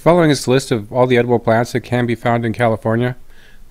Following is a list of all the edible plants that can be found in California.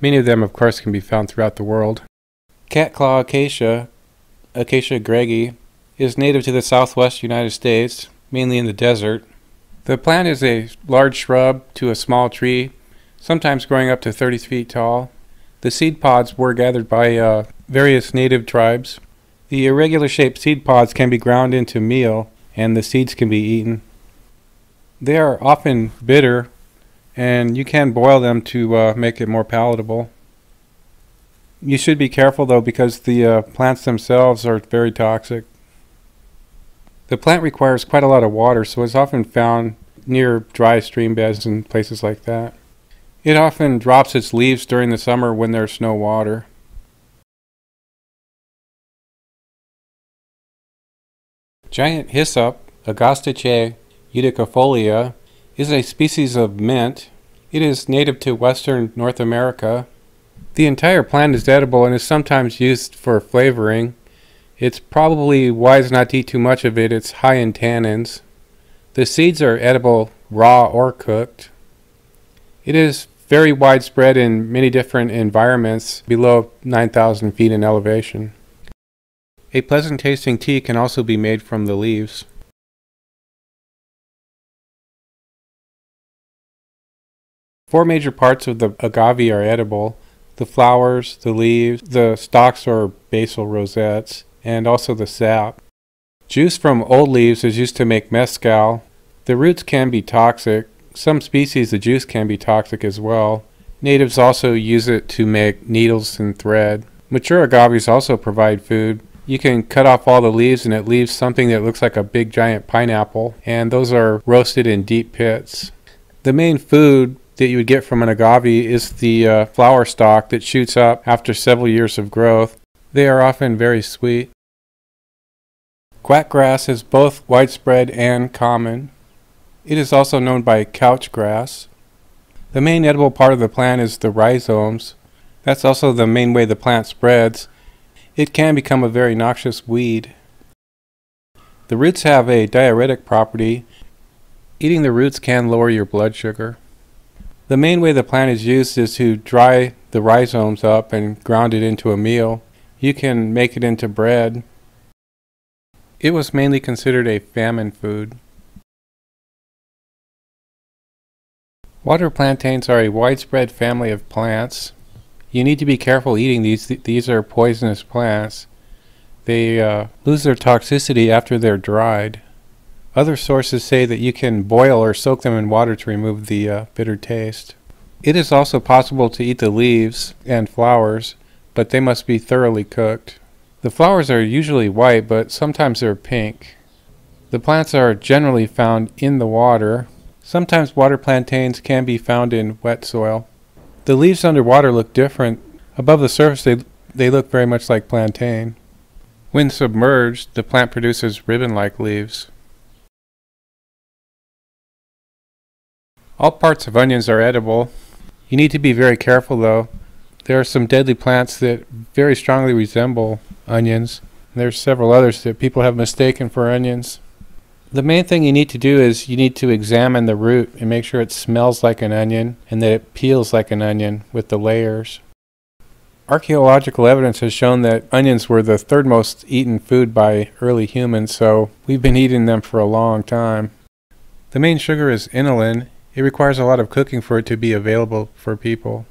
Many of them, of course, can be found throughout the world. Catclaw acacia, Acacia greggii, is native to the southwest United States, mainly in the desert. The plant is a large shrub to a small tree, sometimes growing up to 30 feet tall. The seed pods were gathered by various native tribes. The irregular shaped seed pods can be ground into meal, and the seeds can be eaten. They are often bitter, and you can boil them to make it more palatable. You should be careful though, because the plants themselves are very toxic. The plant requires quite a lot of water, so it's often found near dry stream beds and places like that. It often drops its leaves during the summer when there's no water. Giant hyssop, Agastiche udicafolia, is a species of mint. It is native to western North America. The entire plant is edible and is sometimes used for flavoring. It's probably wise not to eat too much of it. It's high in tannins. The seeds are edible raw or cooked. It is very widespread in many different environments below 9,000 feet in elevation. A pleasant tasting tea can also be made from the leaves. Four major parts of the agave are edible: the flowers, the leaves, the stalks or basal rosettes, and also the sap. Juice from old leaves is used to make mezcal. The roots can be toxic. Some species, the juice can be toxic as well. Natives also use it to make needles and thread. Mature agaves also provide food. You can cut off all the leaves and it leaves something that looks like a big giant pineapple, and those are roasted in deep pits. The main food that you would get from an agave is the flower stalk that shoots up after several years of growth. They are often very sweet. Quackgrass is both widespread and common. It is also known by couch grass. The main edible part of the plant is the rhizomes. That's also the main way the plant spreads. It can become a very noxious weed. The roots have a diuretic property. Eating the roots can lower your blood sugar. The main way the plant is used is to dry the rhizomes up and ground it into a meal. You can make it into bread. It was mainly considered a famine food. Water plantains are a widespread family of plants. You need to be careful eating these. These are poisonous plants. They lose their toxicity after they're dried. Other sources say that you can boil or soak them in water to remove the bitter taste. It is also possible to eat the leaves and flowers, but they must be thoroughly cooked. The flowers are usually white, but sometimes they're pink. The plants are generally found in the water. Sometimes water plantains can be found in wet soil. The leaves underwater look different. Above the surface they look very much like plantain. When submerged, the plant produces ribbon-like leaves. All parts of onions are edible. You need to be very careful though. There are some deadly plants that very strongly resemble onions. There's several others that people have mistaken for onions. The main thing you need to do is you need to examine the root and make sure it smells like an onion and that it peels like an onion with the layers. Archaeological evidence has shown that onions were the third most eaten food by early humans, so we've been eating them for a long time. The main sugar is inulin. It requires a lot of cooking for it to be available for people.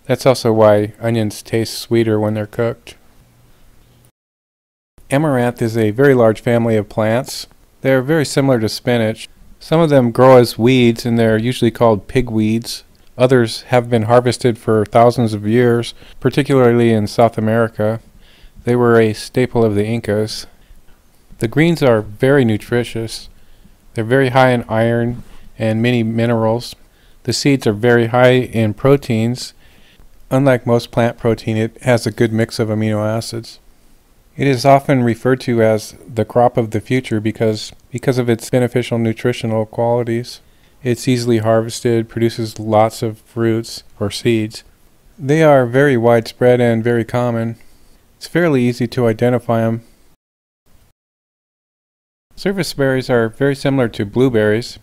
That's also why onions taste sweeter when they're cooked. Amaranth is a very large family of plants. They're very similar to spinach. Some of them grow as weeds and they're usually called pigweeds. Others have been harvested for thousands of years, particularly in South America. They were a staple of the Incas. The greens are very nutritious. They're very high in iron and many minerals. The seeds are very high in proteins. Unlike most plant protein, it has a good mix of amino acids. It is often referred to as the crop of the future because of its beneficial nutritional qualities. It's easily harvested, produces lots of fruits or seeds. They are very widespread and very common. It's fairly easy to identify them. Surface berries are very similar to blueberries.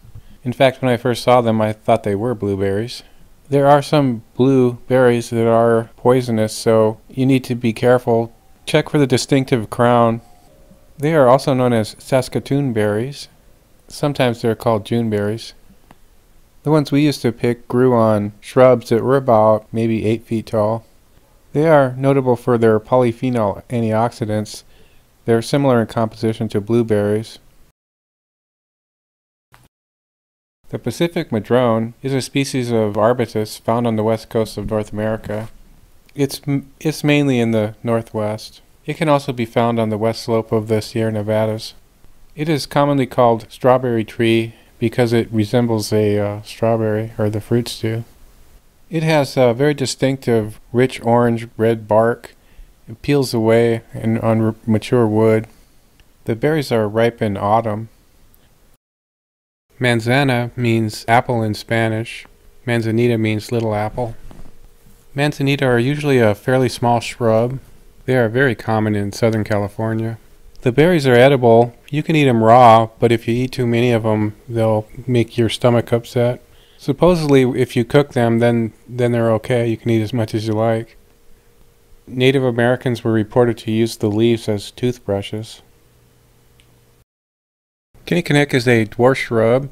In fact, when I first saw them, I thought they were blueberries. There are some blueberries that are poisonous, so you need to be careful. Check for the distinctive crown. They are also known as Saskatoon berries. Sometimes they're called June berries. The ones we used to pick grew on shrubs that were about maybe 8 feet tall. They are notable for their polyphenol antioxidants. They're similar in composition to blueberries. The Pacific madrone is a species of arbutus found on the west coast of North America. It's mainly in the northwest. It can also be found on the west slope of the Sierra Nevadas. It is commonly called strawberry tree because it resembles a strawberry, or the fruits do. It has a very distinctive rich orange-red bark. It peels away on mature wood. The berries are ripe in autumn. Manzana means apple in Spanish. Manzanita means little apple. Manzanita are usually a fairly small shrub. They are very common in Southern California. The berries are edible. You can eat them raw, but if you eat too many of them, they'll make your stomach upset. Supposedly, if you cook them, then they're okay. You can eat as much as you like. Native Americans were reported to use the leaves as toothbrushes. Kinnikinick is a dwarf shrub.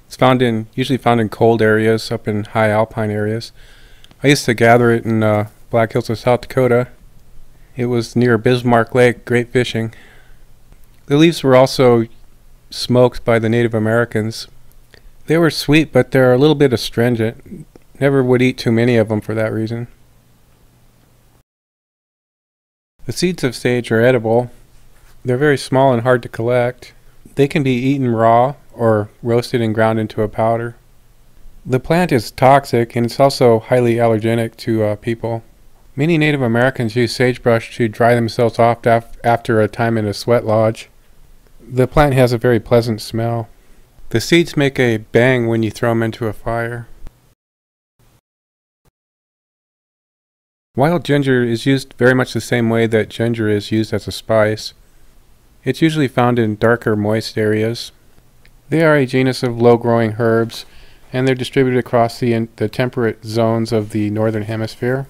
It's usually found in cold areas, up in high alpine areas. I used to gather it in Black Hills of South Dakota. It was near Bismarck Lake, great fishing. The leaves were also smoked by the Native Americans. They were sweet, but they're a little bit astringent. Never would eat too many of them for that reason. The seeds of sage are edible. They're very small and hard to collect. They can be eaten raw or roasted and ground into a powder. The plant is toxic, and it's also highly allergenic to people. Many Native Americans use sagebrush to dry themselves off after a time in a sweat lodge. The plant has a very pleasant smell. The seeds make a bang when you throw them into a fire. Wild ginger is used very much the same way that ginger is used as a spice. It's usually found in darker, moist areas. They are a genus of low-growing herbs, and they're distributed across the temperate zones of the northern hemisphere.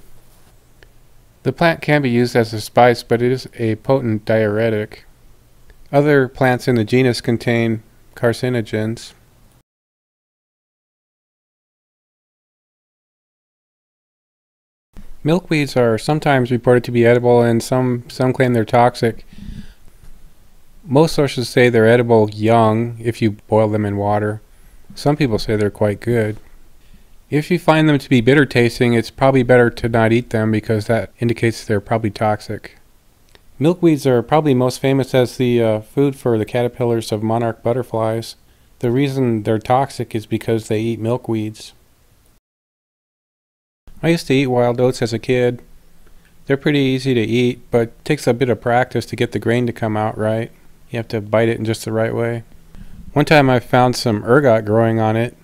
The plant can be used as a spice, but it is a potent diuretic. Other plants in the genus contain carcinogens. Milkweeds are sometimes reported to be edible, and some claim they're toxic. Most sources say they're edible young if you boil them in water. Some people say they're quite good. If you find them to be bitter tasting, it's probably better to not eat them because that indicates they're probably toxic. Milkweeds are probably most famous as the food for the caterpillars of monarch butterflies. The reason they're toxic is because they eat milkweeds. I used to eat wild oats as a kid. They're pretty easy to eat, but it takes a bit of practice to get the grain to come out right. You have to bite it in just the right way. One time I found some ergot growing on it.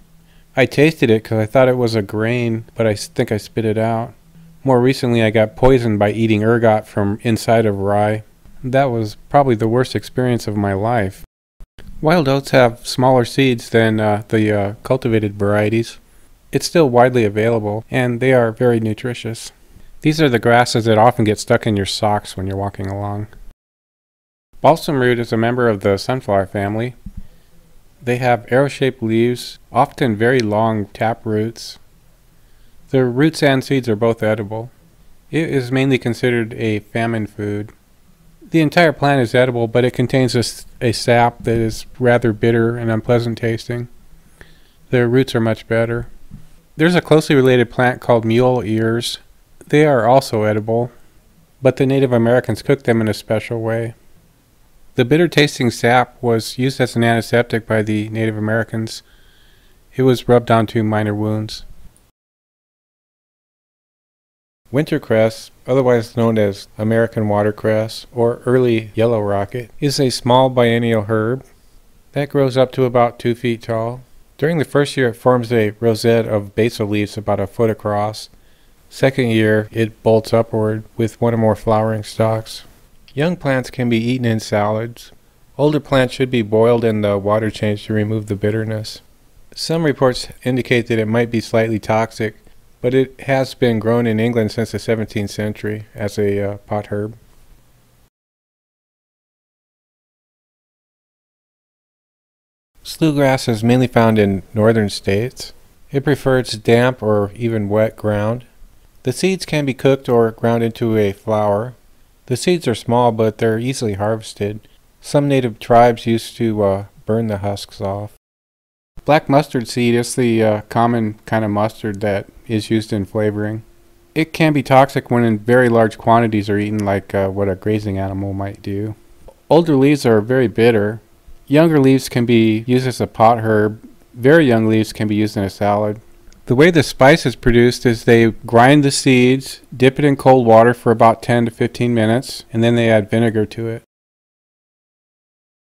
I tasted it because I thought it was a grain, but I think I spit it out. More recently I got poisoned by eating ergot from inside of rye. That was probably the worst experience of my life. Wild oats have smaller seeds than the cultivated varieties. It's still widely available, and they are very nutritious. These are the grasses that often get stuck in your socks when you're walking along. Balsam root is a member of the sunflower family. They have arrow-shaped leaves, often very long tap roots. The roots and seeds are both edible. It is mainly considered a famine food. The entire plant is edible, but it contains a sap that is rather bitter and unpleasant tasting. The roots are much better. There's a closely related plant called mule ears. They are also edible, but the Native Americans cooked them in a special way. The bitter-tasting sap was used as an antiseptic by the Native Americans. It was rubbed onto minor wounds. Wintercress, otherwise known as American watercress or early yellow rocket, is a small biennial herb that grows up to about 2 feet tall. During the first year it forms a rosette of basal leaves about a foot across. Second year it bolts upward with one or more flowering stalks. Young plants can be eaten in salads. Older plants should be boiled and the water changed to remove the bitterness. Some reports indicate that it might be slightly toxic, but it has been grown in England since the 17th century as a pot herb. Slewgrass is mainly found in northern states. It prefers damp or even wet ground. The seeds can be cooked or ground into a flour. The seeds are small, but they're easily harvested. Some native tribes used to burn the husks off. Black mustard seed is the common kind of mustard that is used in flavoring. It can be toxic when in very large quantities are eaten, like what a grazing animal might do. Older leaves are very bitter. Younger leaves can be used as a pot herb. Very young leaves can be used in a salad. The way the spice is produced is they grind the seeds, dip it in cold water for about 10 to 15 minutes, and then they add vinegar to it.